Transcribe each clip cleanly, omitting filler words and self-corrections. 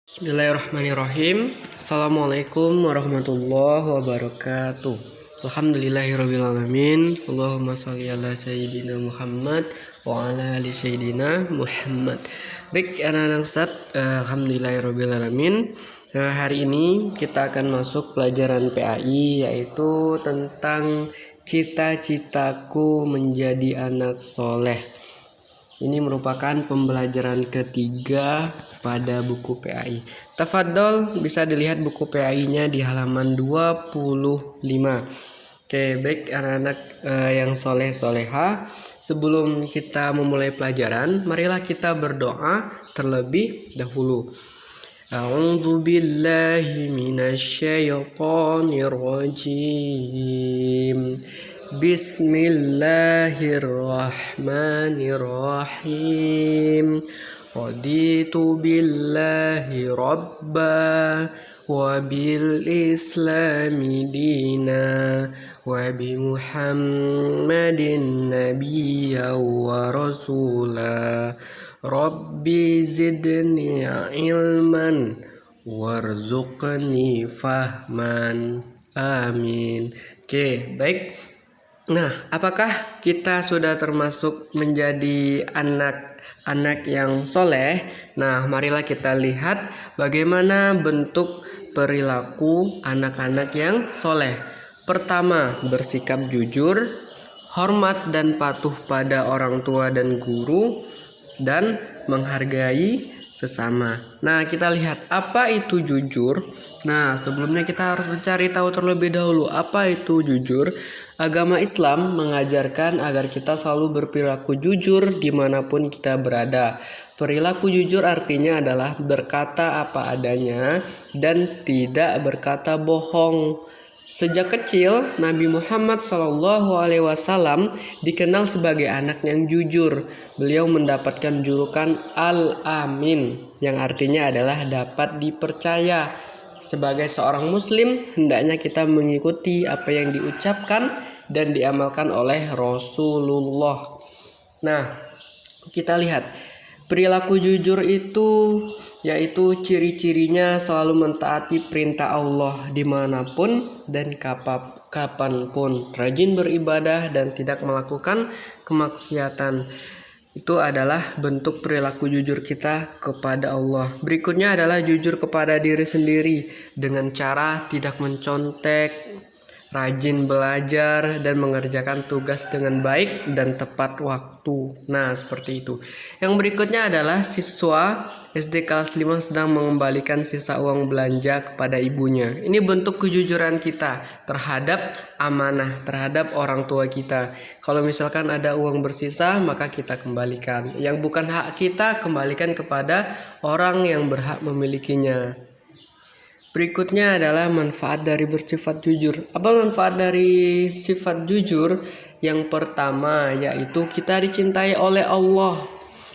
Bismillahirrahmanirrahim. Assalamualaikum warahmatullahi wabarakatuh. Alhamdulillahirrabbilalamin. Allahumma sholli ala sayyidina Muhammad wa ala ali sayyidina Muhammad. Baik anak-anak Ustadz, Alhamdulillahirrabbilalamin. Hari ini kita akan masuk pelajaran PAI, yaitu tentang cita-citaku menjadi anak soleh. Ini merupakan pembelajaran ketiga pada buku PAI. Tafadhol, bisa dilihat buku PAI-nya di halaman 25. Oke, baik anak-anak yang soleh-soleha. Sebelum kita memulai pelajaran, marilah kita berdoa terlebih dahulu. A'udzu billahi minasyaitonir rajim. Bismillahirrahmanirrahim. Raditu billahi rabba wa bil islami dina wa bi Muhammadin nabiyya wa rasula. Rabbi zidni ilman warzuqni fahman. Amin. Oke, baik. Nah, apakah kita sudah termasuk menjadi anak-anak yang soleh? Nah, marilah kita lihat bagaimana bentuk perilaku anak-anak yang soleh. Pertama, bersikap jujur, hormat dan patuh pada orang tua dan guru, dan menghargai sesama. Nah, kita lihat apa itu jujur. Nah, sebelumnya kita harus mencari tahu terlebih dahulu apa itu jujur. Agama Islam mengajarkan agar kita selalu berperilaku jujur dimanapun kita berada. Perilaku jujur artinya adalah berkata apa adanya dan tidak berkata bohong. Sejak kecil, Nabi Muhammad SAW dikenal sebagai anak yang jujur. Beliau mendapatkan julukan Al-Amin, yang artinya adalah dapat dipercaya. Sebagai seorang muslim, hendaknya kita mengikuti apa yang diucapkan dan diamalkan oleh Rasulullah. Nah, kita lihat perilaku jujur itu yaitu ciri-cirinya selalu mentaati perintah Allah dimanapun dan kapanpun, rajin beribadah dan tidak melakukan kemaksiatan. Itu adalah bentuk perilaku jujur kita kepada Allah. Berikutnya adalah jujur kepada diri sendiri dengan cara tidak mencontek, rajin belajar dan mengerjakan tugas dengan baik dan tepat waktu. Nah, seperti itu. Yang berikutnya adalah siswa SD kelas 5 sedang mengembalikan sisa uang belanja kepada ibunya. Ini bentuk kejujuran kita terhadap amanah, terhadap orang tua kita. Kalau misalkan ada uang bersisa, maka kita kembalikan. Yang bukan hak kita, kembalikan kepada orang yang berhak memilikinya. Berikutnya adalah manfaat dari bersifat jujur. Apa manfaat dari sifat jujur? Yang pertama yaitu kita dicintai oleh Allah.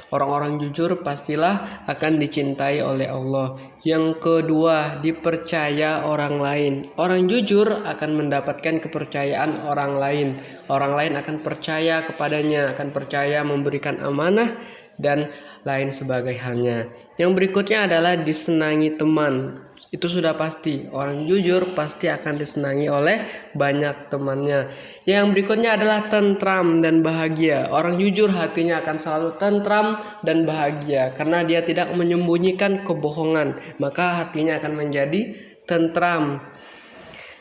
Orang-orang jujur pastilah akan dicintai oleh Allah. Yang kedua, dipercaya orang lain. Orang jujur akan mendapatkan kepercayaan orang lain. Orang lain akan percaya kepadanya, akan percaya memberikan amanah dan lain sebagai halnya. Yang berikutnya adalah disenangi teman. Itu sudah pasti, orang jujur pasti akan disenangi oleh banyak temannya. Yang berikutnya adalah tentram dan bahagia. Orang jujur hatinya akan selalu tentram dan bahagia karena dia tidak menyembunyikan kebohongan, maka hatinya akan menjadi tentram.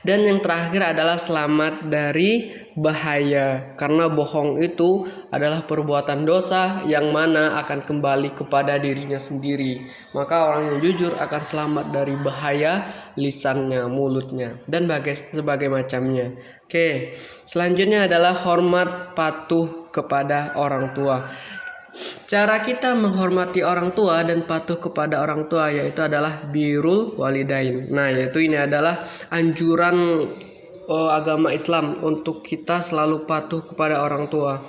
Dan yang terakhir adalah selamat dari bahaya, karena bohong itu adalah perbuatan dosa yang mana akan kembali kepada dirinya sendiri. Maka orang yang jujur akan selamat dari bahaya lisannya, mulutnya, dan sebagai macamnya. Oke, selanjutnya adalah hormat patuh kepada orang tua. Cara kita menghormati orang tua dan patuh kepada orang tua yaitu adalah birrul walidain. Nah, yaitu ini adalah anjuran agama Islam untuk kita selalu patuh kepada orang tua.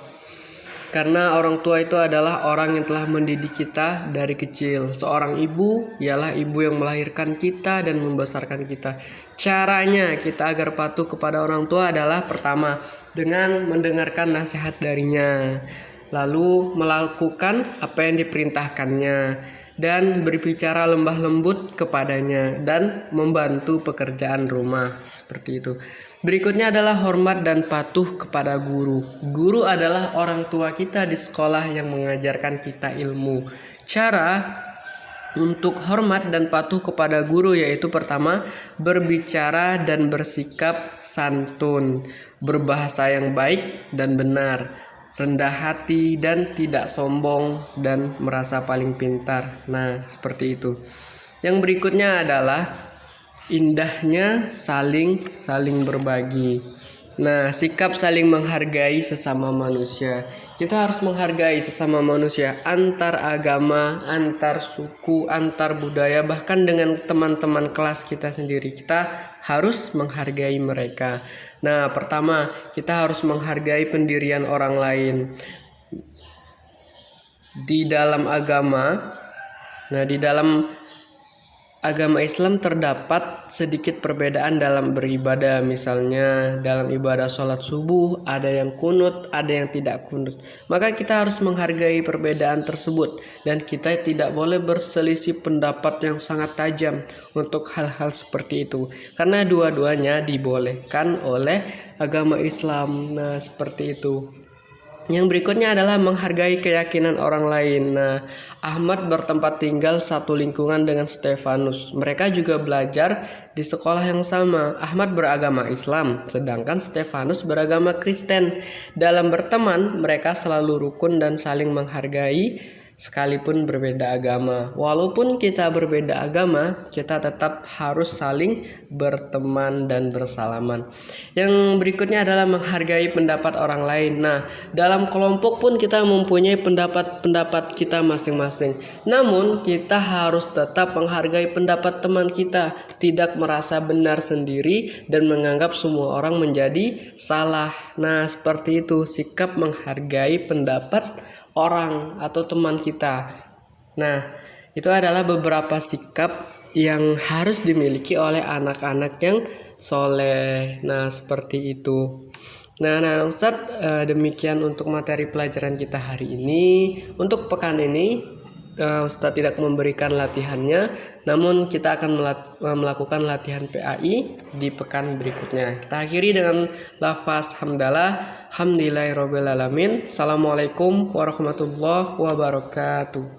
Karena orang tua itu adalah orang yang telah mendidik kita dari kecil. Seorang ibu ialah ibu yang melahirkan kita dan membesarkan kita. Caranya kita agar patuh kepada orang tua adalah pertama, dengan mendengarkan nasihat darinya, lalu melakukan apa yang diperintahkannya, dan berbicara lembah lembut kepadanya dan membantu pekerjaan rumah. Seperti itu. Berikutnya adalah hormat dan patuh kepada guru. Guru adalah orang tua kita di sekolah yang mengajarkan kita ilmu. Cara untuk hormat dan patuh kepada guru yaitu pertama, berbicara dan bersikap santun, berbahasa yang baik dan benar, rendah hati dan tidak sombong dan merasa paling pintar. Nah, seperti itu. Yang berikutnya adalah indahnya saling berbagi. Nah, sikap saling menghargai sesama manusia. Kita harus menghargai sesama manusia antar agama, antar suku, antar budaya, bahkan dengan teman-teman kelas kita sendiri. Kita harus menghargai mereka. Nah, pertama, kita harus menghargai pendirian orang lain. Di dalam agama Islam terdapat sedikit perbedaan dalam beribadah. Misalnya dalam ibadah sholat subuh ada yang kunut, ada yang tidak kunut. Maka kita harus menghargai perbedaan tersebut dan kita tidak boleh berselisih pendapat yang sangat tajam untuk hal-hal seperti itu. Karena dua-duanya dibolehkan oleh agama Islam. Nah, seperti itu. Yang berikutnya adalah menghargai keyakinan orang lain. Nah, Ahmad bertempat tinggal satu lingkungan dengan Stefanus. Mereka juga belajar di sekolah yang sama. Ahmad beragama Islam, sedangkan Stefanus beragama Kristen. Dalam berteman, mereka selalu rukun dan saling menghargai sekalipun berbeda agama. Walaupun kita berbeda agama, kita tetap harus saling berteman dan bersalaman. Yang berikutnya adalah menghargai pendapat orang lain. Nah, dalam kelompok pun kita mempunyai pendapat kita masing-masing. Namun, kita harus tetap menghargai pendapat teman kita, tidak merasa benar sendiri dan menganggap semua orang menjadi salah. Nah, seperti itu sikap menghargai pendapat orang atau teman kita. Nah, itu adalah beberapa sikap yang harus dimiliki oleh anak-anak yang soleh. Nah, seperti itu. Nah, Ustadz, demikian untuk materi pelajaran kita hari ini. Untuk pekan ini Ustadz tidak memberikan latihannya, namun kita akan melakukan latihan PAI di pekan berikutnya. Kita akhiri dengan lafaz hamdalah, hamdulillahirabbil alamin. Assalamualaikum warahmatullahi wabarakatuh.